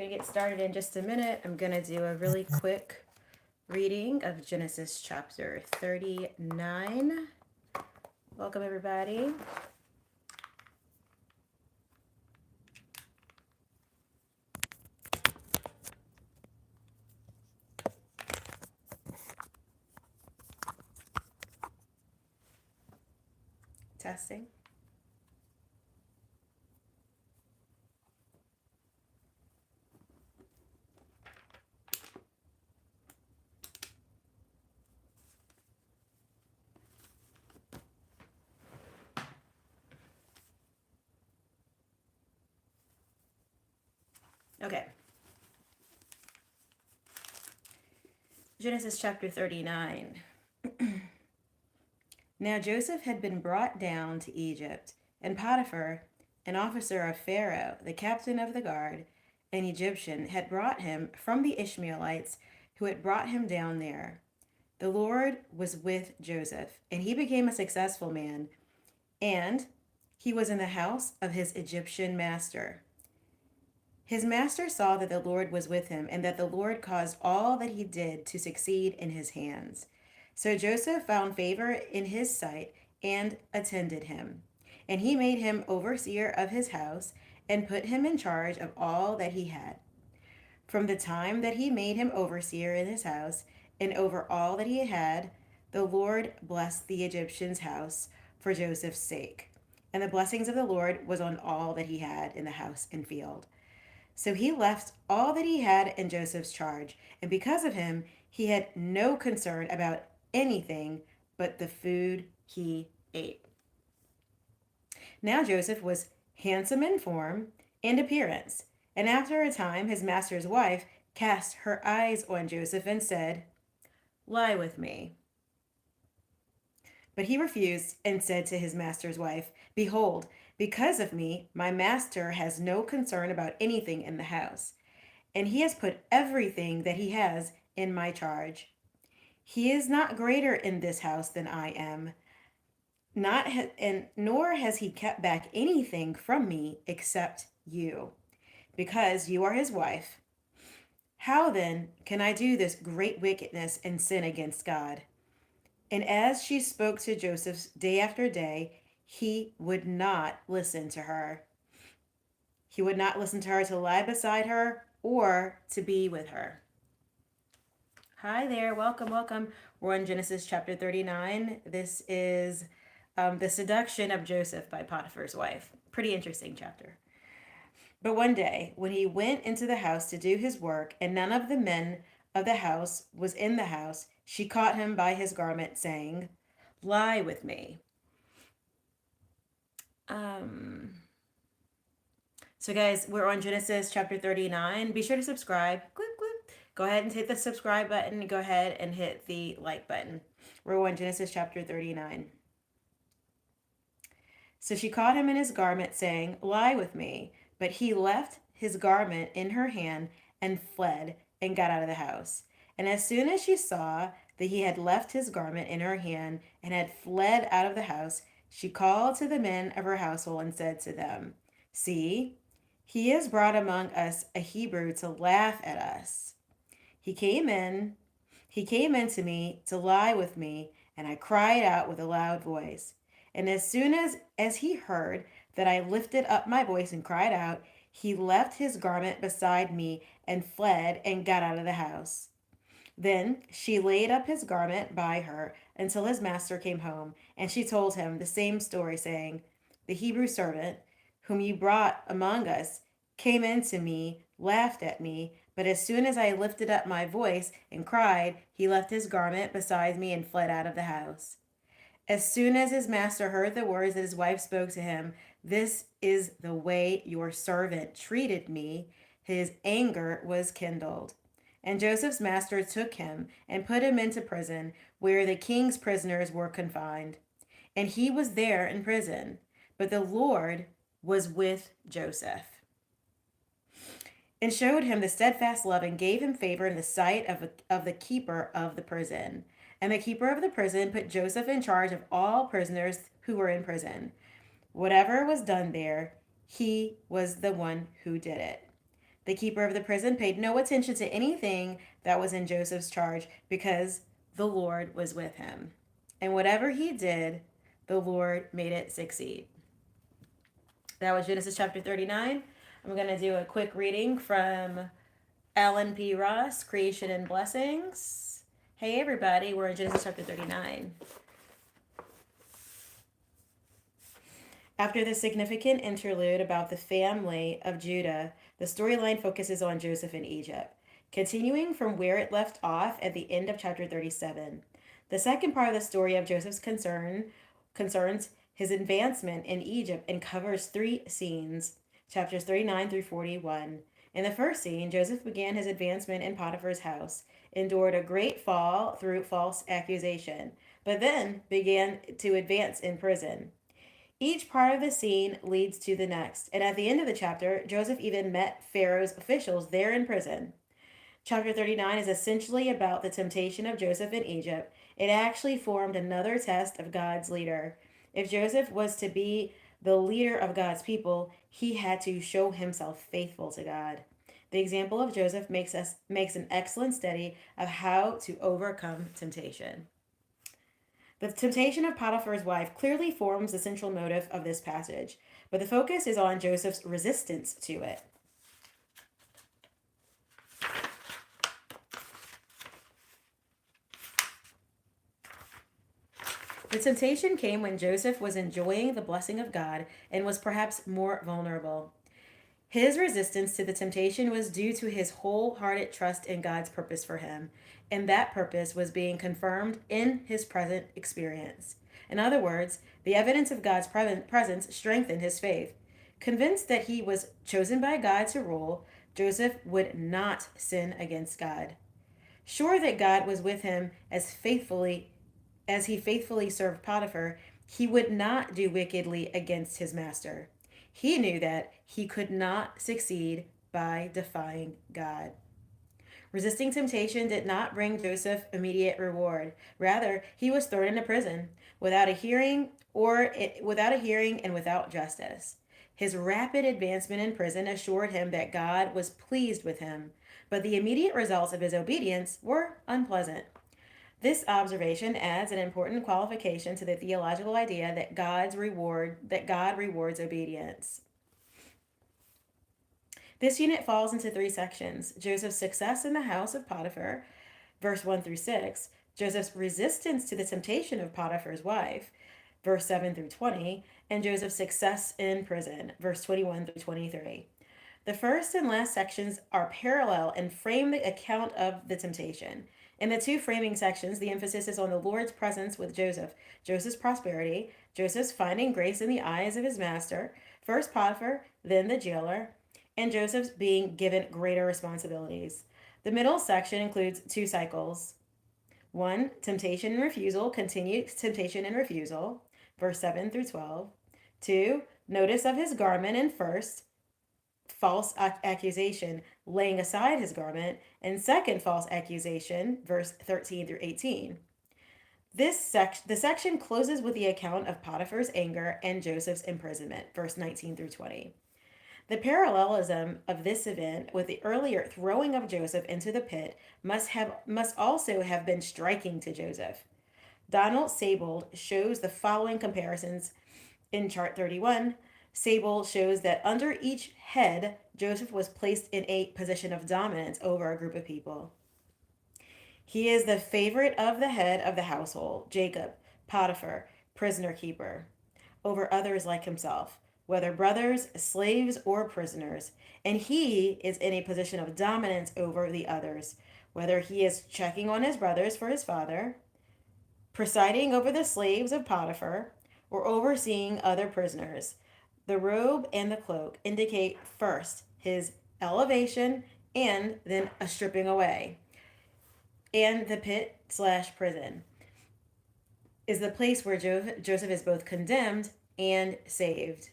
We're going to get started in just a minute. I'm going to do a really quick reading of Genesis chapter 39. Welcome, everybody. Testing. Okay. Genesis chapter 39. Now Joseph had been brought down to Egypt, and Potiphar, an officer of Pharaoh, the captain of the guard, an Egyptian, had brought him from the Ishmaelites who had brought him down there. The Lord was with Joseph, and he became a successful man, and he was in the house of his Egyptian master. His master saw that the Lord was with him, and that the Lord caused all that he did to succeed in his hands. So Joseph found favor in his sight and attended him. And he made him overseer of his house and put him in charge of all that he had. From the time that he made him overseer in his house and over all that he had, the Lord blessed the Egyptian's house for Joseph's sake. And the blessings of the Lord was on all that he had in the house and field. So he left all that he had in Joseph's charge, and because of him, he had no concern about anything but the food he ate. Now Joseph was handsome in form and appearance, and after a time his master's wife cast her eyes on Joseph and said, "Lie with me." But he refused and said to his master's wife, "Behold, because of me, my master has no concern about anything in the house, and he has put everything that he has in my charge. He is not greater in this house than I am, nor has he kept back anything from me except you, because you are his wife. How then can I do this great wickedness and sin against God?" And as she spoke to Joseph day after day, he would not listen to her. He would not listen to her to lie beside her or to be with her. Hi there, welcome. We're on Genesis chapter 39. This is the seduction of Joseph by Potiphar's wife. Pretty interesting chapter. But one day, when he went into the house to do his work, and none of the men of the house was in the house, she caught him by his garment, saying, "Lie with me." So guys, we're on Genesis chapter 39. Be sure to subscribe. Click, click. Go ahead and hit the subscribe button. Go ahead and hit the like button. We're on Genesis chapter 39. So she caught him in his garment, saying, "Lie with me." But he left his garment in her hand and fled and got out of the house. And as soon as she saw that he had left his garment in her hand and had fled out of the house, she called to the men of her household and said to them, "See, he has brought among us a Hebrew to laugh at us. He came in to me to lie with me, and I cried out with a loud voice. And as soon as he heard that I lifted up my voice and cried out, he left his garment beside me and fled and got out of the house." Then she laid up his garment by her until his master came home, and she told him the same story, saying, "The Hebrew servant, whom you brought among us, came in to me, laughed at me, but as soon as I lifted up my voice and cried, he left his garment beside me and fled out of the house." As soon as his master heard the words that his wife spoke to him, "This is the way your servant treated me," his anger was kindled. And Joseph's master took him and put him into prison, where the king's prisoners were confined. And he was there in prison. But the Lord was with Joseph and showed him the steadfast love and gave him favor in the sight of the keeper of the prison. And the keeper of the prison put Joseph in charge of all prisoners who were in prison. Whatever was done there, he was the one who did it. The keeper of the prison paid no attention to anything that was in Joseph's charge because the Lord was with him. And whatever he did, the Lord made it succeed. That was Genesis chapter 39. I'm going to do a quick reading from Alan P. Ross, Creation and Blessings. Hey, everybody, we're in Genesis chapter 39. After the significant interlude about the family of Judah, the storyline focuses on Joseph in Egypt, continuing from where it left off at the end of chapter 37. The second part of the story of Joseph's concerns his advancement in Egypt and covers 3 scenes, chapters 39 through 41. In the first scene, Joseph began his advancement in Potiphar's house, endured a great fall through false accusation, but then began to advance in prison. Each part of the scene leads to the next, and at the end of the chapter, Joseph even met Pharaoh's officials there in prison. Chapter 39 is essentially about the temptation of Joseph in Egypt. It actually formed another test of God's leader. If Joseph was to be the leader of God's people, he had to show himself faithful to God. The example of Joseph makes an excellent study of how to overcome temptation. The temptation of Potiphar's wife clearly forms the central motive of this passage, but the focus is on Joseph's resistance to it. The temptation came when Joseph was enjoying the blessing of God and was perhaps more vulnerable. His resistance to the temptation was due to his wholehearted trust in God's purpose for him, and that purpose was being confirmed in his present experience. In other words, the evidence of God's presence strengthened his faith. Convinced that he was chosen by God to rule, Joseph would not sin against God. Sure that God was with him as he faithfully served Potiphar, he would not do wickedly against his master. He knew that he could not succeed by defying God. Resisting temptation did not bring Joseph immediate reward. Rather, he was thrown into prison without a hearing and without justice. His rapid advancement in prison assured him that God was pleased with him, but the immediate results of his obedience were unpleasant. This observation adds an important qualification to the theological idea that God rewards obedience. This unit falls into 3 sections: Joseph's success in the house of Potiphar, verse 1 through 6, Joseph's resistance to the temptation of Potiphar's wife, verse 7 through 20, and Joseph's success in prison, verse 21 through 23. The first and last sections are parallel and frame the account of the temptation. In the 2 framing sections, the emphasis is on the Lord's presence with Joseph, Joseph's prosperity, Joseph's finding grace in the eyes of his master, first Potiphar, then the jailer, and Joseph's being given greater responsibilities. The middle section includes 2 cycles. 1, temptation and refusal, continued temptation and refusal, verse 7 through 12. 2, notice of his garment, and first, false accusation, laying aside his garment, and second false accusation, verse 13 through 18. The section closes with the account of Potiphar's anger and Joseph's imprisonment, verse 19 through 20. The parallelism of this event with the earlier throwing of Joseph into the pit must also have been striking to Joseph. Donald Sable shows the following comparisons in chart 31. Sable shows that under each head, Joseph was placed in a position of dominance over a group of people. He is the favorite of the head of the household, Jacob, Potiphar, prisoner keeper, over others like himself, whether brothers, slaves, or prisoners, and he is in a position of dominance over the others, whether he is checking on his brothers for his father, presiding over the slaves of Potiphar, or overseeing other prisoners. The robe and the cloak indicate first his elevation and then a stripping away. And the pit/prison is the place where Joseph is both condemned and saved.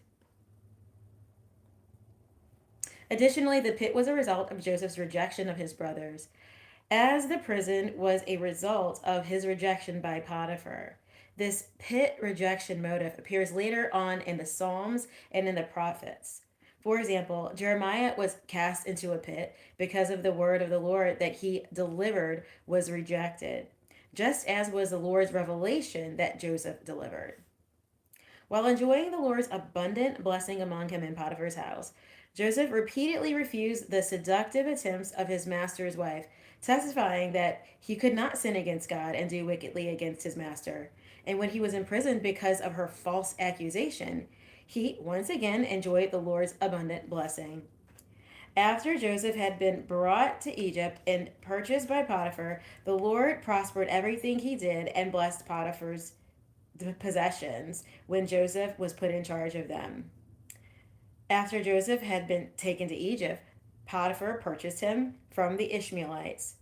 Additionally, the pit was a result of Joseph's rejection of his brothers, as the prison was a result of his rejection by Potiphar. This pit rejection motive appears later on in the Psalms and in the prophets. For example, Jeremiah was cast into a pit because of the word of the Lord that he delivered was rejected, just as was the Lord's revelation that Joseph delivered. While enjoying the Lord's abundant blessing among him in Potiphar's house, Joseph repeatedly refused the seductive attempts of his master's wife, testifying that he could not sin against God and do wickedly against his master. And when he was imprisoned because of her false accusation, he once again enjoyed the Lord's abundant blessing. After Joseph had been brought to Egypt and purchased by Potiphar, the Lord prospered everything he did and blessed Potiphar's possessions when Joseph was put in charge of them. After Joseph had been taken to Egypt, Potiphar purchased him from the Ishmaelites.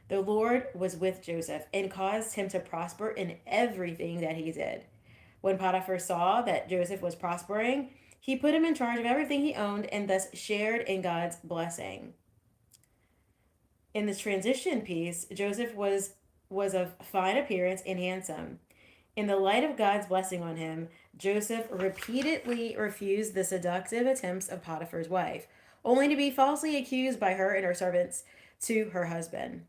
The Lord was with Joseph and caused him to prosper in everything that he did. When Potiphar saw that Joseph was prospering, he put him in charge of everything he owned and thus shared in God's blessing. In this transition piece, Joseph was of fine appearance and handsome. In the light of God's blessing on him, Joseph repeatedly refused the seductive attempts of Potiphar's wife, only to be falsely accused by her and her servants to her husband.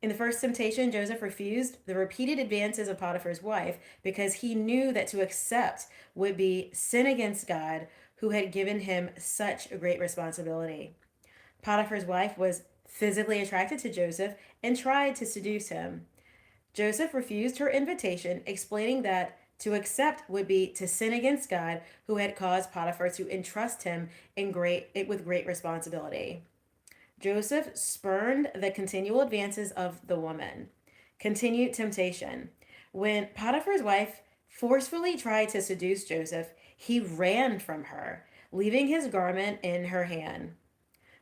In the first temptation, Joseph refused the repeated advances of Potiphar's wife because he knew that to accept would be sin against God, who had given him such a great responsibility. Potiphar's wife was physically attracted to Joseph and tried to seduce him. Joseph refused her invitation, explaining that to accept would be to sin against God, who had caused Potiphar to entrust him with great responsibility. Joseph spurned the continual advances of the woman. Continued temptation. When Potiphar's wife forcefully tried to seduce Joseph, he ran from her, leaving his garment in her hand.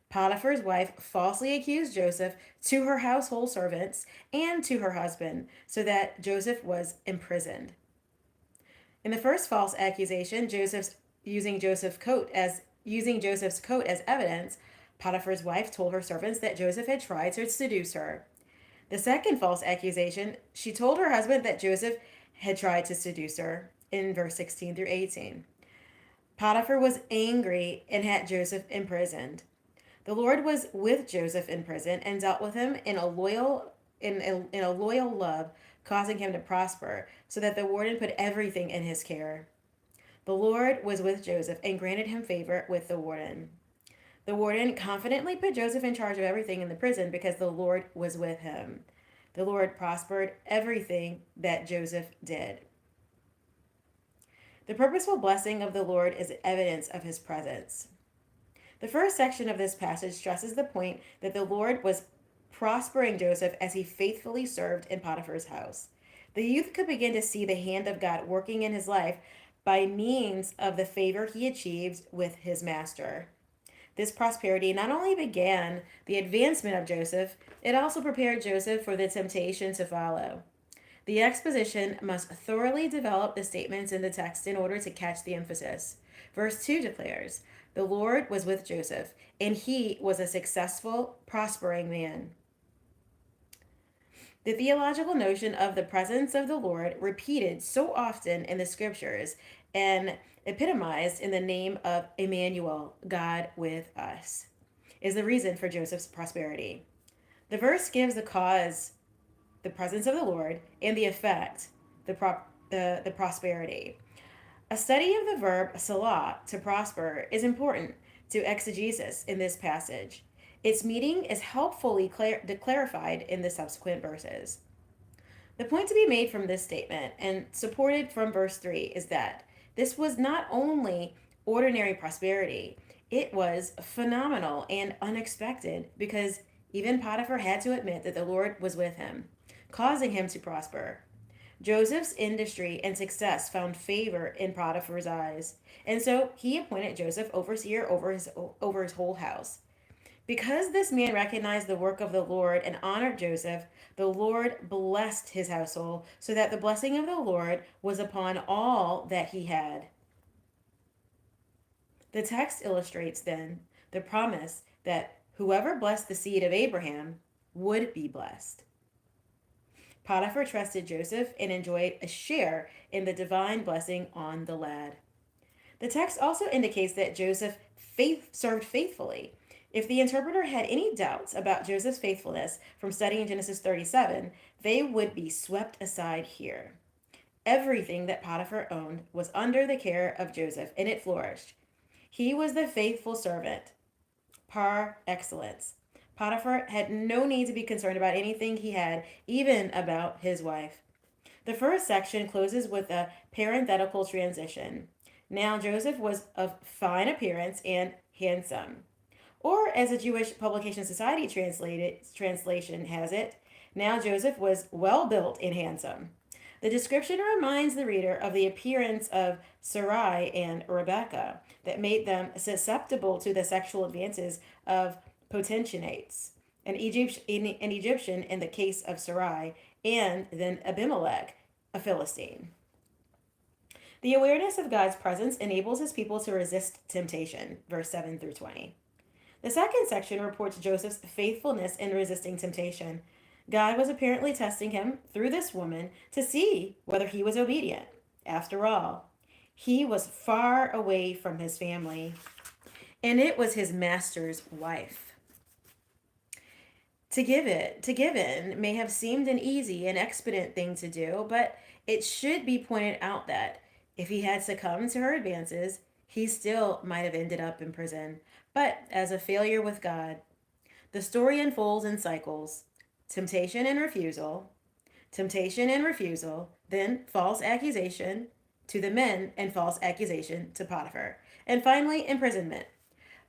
Potiphar's wife falsely accused Joseph to her household servants and to her husband, so that Joseph was imprisoned. In the first false accusation, using Joseph's coat as evidence, Potiphar's wife told her servants that Joseph had tried to seduce her. The second false accusation, she told her husband that Joseph had tried to seduce her in verse 16 through 18. Potiphar was angry and had Joseph imprisoned. The Lord was with Joseph in prison and dealt with him in a loyal love, causing him to prosper, so that the warden put everything in his care. The Lord was with Joseph and granted him favor with the warden. The warden confidently put Joseph in charge of everything in the prison because the Lord was with him. The Lord prospered everything that Joseph did. The purposeful blessing of the Lord is evidence of his presence. The first section of this passage stresses the point that the Lord was prospering Joseph as he faithfully served in Potiphar's house. The youth could begin to see the hand of God working in his life by means of the favor he achieved with his master. This prosperity not only began the advancement of Joseph, it also prepared Joseph for the temptation to follow. The exposition must thoroughly develop the statements in the text in order to catch the emphasis. Verse 2 declares, "The Lord was with Joseph, and he was a successful, prospering man." The theological notion of the presence of the Lord, repeated so often in the scriptures and epitomized in the name of Emmanuel, God with us, is the reason for Joseph's prosperity. The verse gives the cause, the presence of the Lord, and the effect, the prosperity. A study of the verb salah, to prosper, is important to exegesis in this passage. Its meaning is helpfully clarified in the subsequent verses. The point to be made from this statement, and supported from verse 3, is that this was not only ordinary prosperity, it was phenomenal and unexpected, because even Potiphar had to admit that the Lord was with him, causing him to prosper. Joseph's industry and success found favor in Potiphar's eyes, and so he appointed Joseph overseer over his whole house. Because this man recognized the work of the Lord and honored Joseph, the Lord blessed his household, so that the blessing of the Lord was upon all that he had. The text illustrates then the promise that whoever blessed the seed of Abraham would be blessed. Potiphar trusted Joseph and enjoyed a share in the divine blessing on the lad. The text also indicates that Joseph served faithfully. If the interpreter had any doubts about Joseph's faithfulness from studying Genesis 37, they would be swept aside here. Everything that Potiphar owned was under the care of Joseph, and it flourished. He was the faithful servant par excellence. Potiphar had no need to be concerned about anything he had, even about his wife. The first section closes with a parenthetical transition. Now Joseph was of fine appearance and handsome. Or, as a Jewish Publication Society translation has it, now Joseph was well built and handsome. The description reminds the reader of the appearance of Sarai and Rebekah that made them susceptible to the sexual advances of potentates, an Egyptian in the case of Sarai, and then Abimelech, a Philistine. The awareness of God's presence enables his people to resist temptation, verse 7 through 20. The second section reports Joseph's faithfulness in resisting temptation. God was apparently testing him through this woman to see whether he was obedient. After all, he was far away from his family, and it was his master's wife. To give in may have seemed an easy and expedient thing to do, but it should be pointed out that if he had succumbed to her advances, he still might have ended up in prison, but as a failure with God. The story unfolds in cycles: temptation and refusal, then false accusation to the men and false accusation to Potiphar, and finally imprisonment.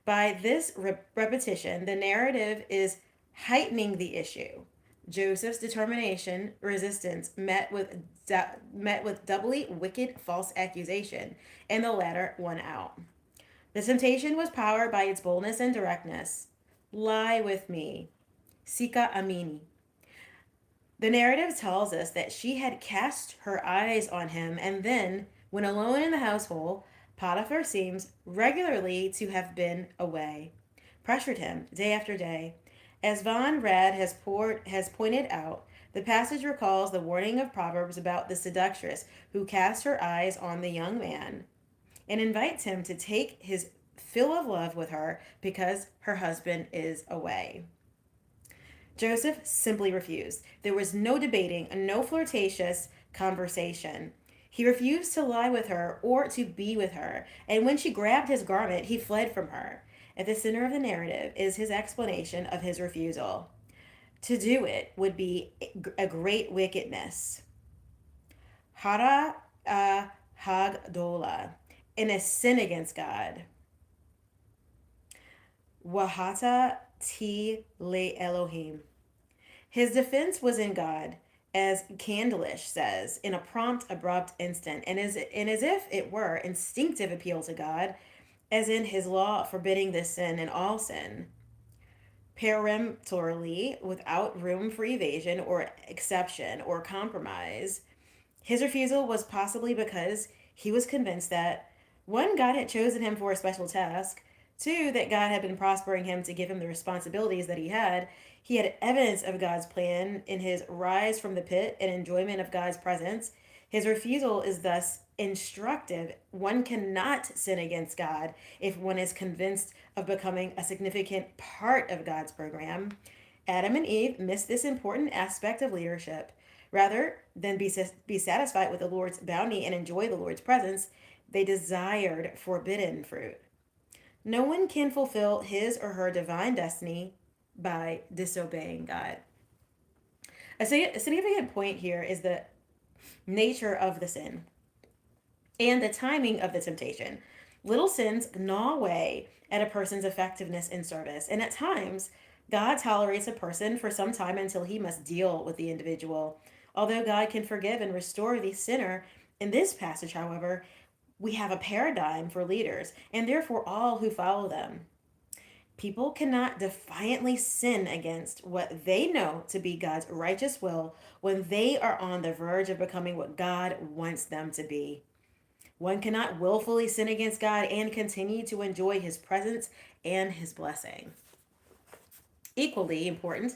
By this repetition, the narrative is heightening the issue. Joseph's determination, resistance met with doubly wicked false accusation, and the latter won out. The temptation was powered by its boldness and directness. Lie with me. Sika amini. The narrative tells us that she had cast her eyes on him, and then, when alone in the household, Potiphar seems regularly to have been away, pressured him day after day. As Von Rad has pointed out, the passage recalls the warning of Proverbs about the seductress who casts her eyes on the young man and invites him to take his fill of love with her because her husband is away. Joseph simply refused. There was no debating, no flirtatious conversation. He refused to lie with her or to be with her, and when she grabbed his garment, he fled from her. At the center of the narrative is his explanation of his refusal. To do it would be a great wickedness. Hara hagdola, in a sin against God. Wahata ti le Elohim. His defense was in God, as Candlish says, in a prompt, abrupt instant, and as if it were instinctive appeal to God, as in his law forbidding this sin and all sin. Peremptorily, without room for evasion or exception or compromise. His refusal was possibly because he was convinced that, one, God had chosen him for a special task, two, that God had been prospering him to give him the responsibilities that he had evidence of God's plan in his rise from the pit and enjoyment of God's presence. His refusal is thus instructive. One cannot sin against God if one is convinced of becoming a significant part of God's program. Adam and Eve missed this important aspect of leadership. Rather than be satisfied with the Lord's bounty and enjoy the Lord's presence, they desired forbidden fruit. No one can fulfill his or her divine destiny by disobeying God. A significant point here is the nature of the sin and the timing of the temptation. Little sins gnaw away at a person's effectiveness in service, and at times, God tolerates a person for some time until he must deal with the individual. Although God can forgive and restore the sinner, in this passage, however, we have a paradigm for leaders, and therefore all who follow them. People cannot defiantly sin against what they know to be God's righteous will when they are on the verge of becoming what God wants them to be. One cannot willfully sin against God and continue to enjoy his presence and his blessing. Equally important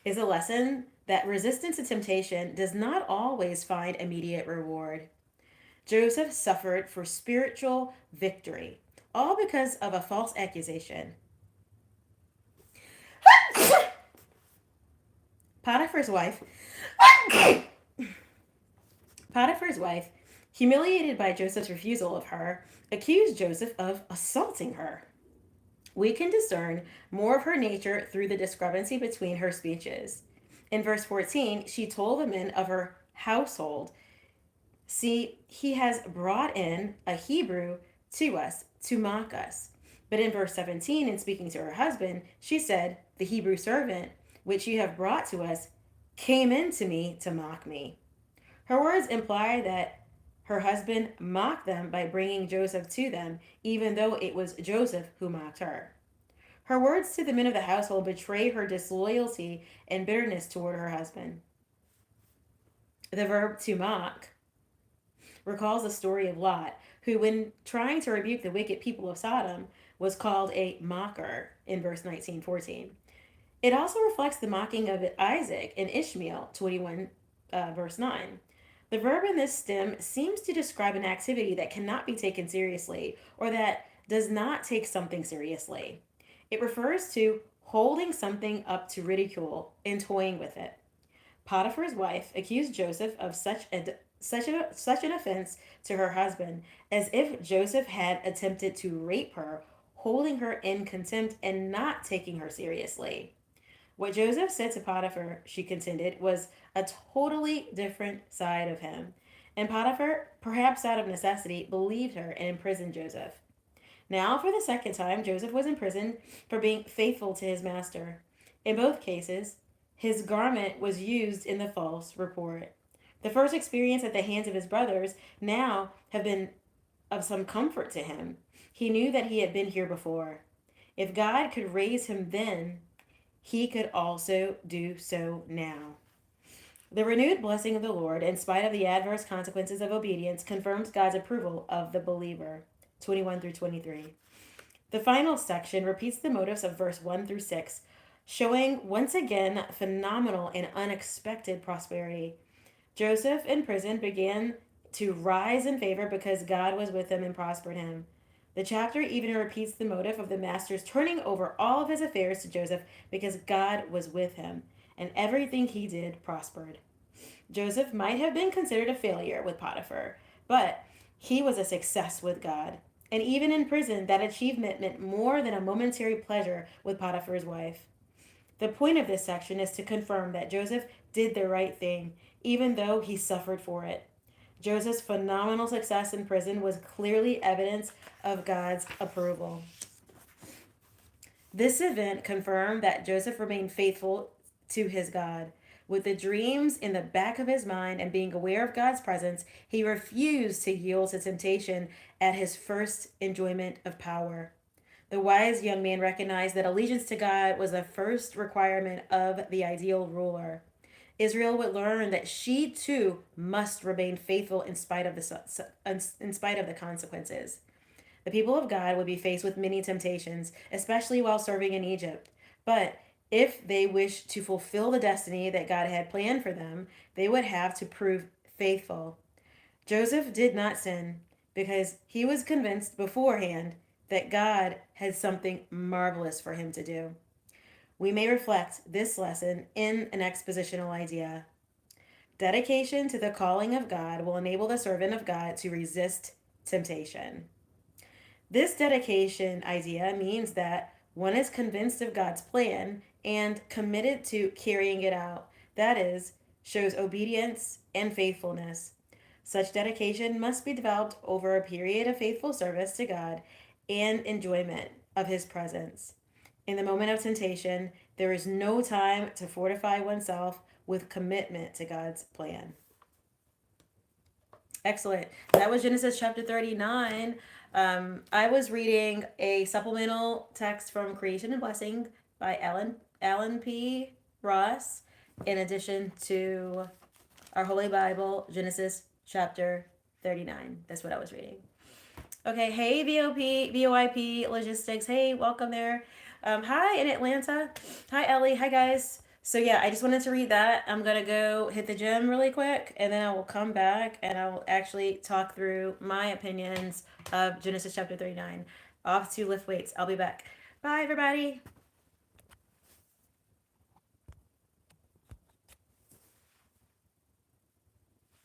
is a lesson that resistance to temptation does not always find immediate reward. Joseph suffered for spiritual victory, all because of a false accusation. Potiphar's wife, Potiphar's wife, humiliated by Joseph's refusal of her, accused Joseph of assaulting her. We can discern more of her nature through the discrepancy between her speeches. In verse 14, she told the men of her household, "See, he has brought in a Hebrew to us to mock us." But in verse 17, in speaking to her husband, she said, "The Hebrew servant, which you have brought to us, came in to me to mock me." Her words imply that her husband mocked them by bringing Joseph to them, even though it was Joseph who mocked her. Her words to the men of the household betray her disloyalty and bitterness toward her husband. The verb to mock recalls the story of Lot, who, when trying to rebuke the wicked people of Sodom, was called a mocker in verse 19:14. It also reflects the mocking of Isaac and Ishmael, 21 verse 9. The verb in this stem seems to describe an activity that cannot be taken seriously or that does not take something seriously. It refers to holding something up to ridicule and toying with it. Potiphar's wife accused Joseph of such an offense to her husband, as if Joseph had attempted to rape her, holding her in contempt and not taking her seriously. What Joseph said to Potiphar, she contended, was a totally different side of him. And Potiphar, perhaps out of necessity, believed her and imprisoned Joseph. Now, for the second time, Joseph was imprisoned for being faithful to his master. In both cases, his garment was used in the false report. The first experience at the hands of his brothers now have been of some comfort to him. He knew that he had been here before. If God could raise him then, he could also do so now. The renewed blessing of the Lord, in spite of the adverse consequences of obedience, confirms God's approval of the believer. 21 through 23. The final section repeats the motives of verse 1 through 6, showing once again phenomenal and unexpected prosperity. Joseph in prison began to rise in favor because God was with him and prospered him. The chapter even repeats the motive of the master's turning over all of his affairs to Joseph because God was with him, and everything he did prospered. Joseph might have been considered a failure with Potiphar, but he was a success with God. And even in prison, that achievement meant more than a momentary pleasure with Potiphar's wife. The point of this section is to confirm that Joseph did the right thing, even though he suffered for it. Joseph's phenomenal success in prison was clearly evidence of God's approval. This event confirmed that Joseph remained faithful to his God. With the dreams in the back of his mind and being aware of God's presence, he refused to yield to temptation at his first enjoyment of power. The wise young man recognized that allegiance to God was the first requirement of the ideal ruler. Israel would learn that she too must remain faithful in spite of the consequences. The people of God would be faced with many temptations, especially while serving in Egypt. But if they wished to fulfill the destiny that God had planned for them, they would have to prove faithful. Joseph did not sin because he was convinced beforehand that God had something marvelous for him to do. We may reflect this lesson in an expositional idea. Dedication to the calling of God will enable the servant of God to resist temptation. This dedication idea means that one is convinced of God's plan and committed to carrying it out. That is, shows obedience and faithfulness. Such dedication must be developed over a period of faithful service to God and enjoyment of His presence. In the moment of temptation, there is no time to fortify oneself with commitment to God's plan. Excellent. That was Genesis chapter 39. I was reading a supplemental text from Creation and Blessing by Alan P. Ross, in addition to our Holy Bible, Genesis chapter 39. That's what I was reading. Okay, hey VOIP Logistics. Hey, welcome there. Hi in Atlanta. Hi Ellie. Hi guys. So yeah, I just wanted to read that. I'm gonna go hit the gym really quick, and then I will come back and I will actually talk through my opinions of Genesis chapter 39. Off to lift weights. I'll be back. Bye, everybody.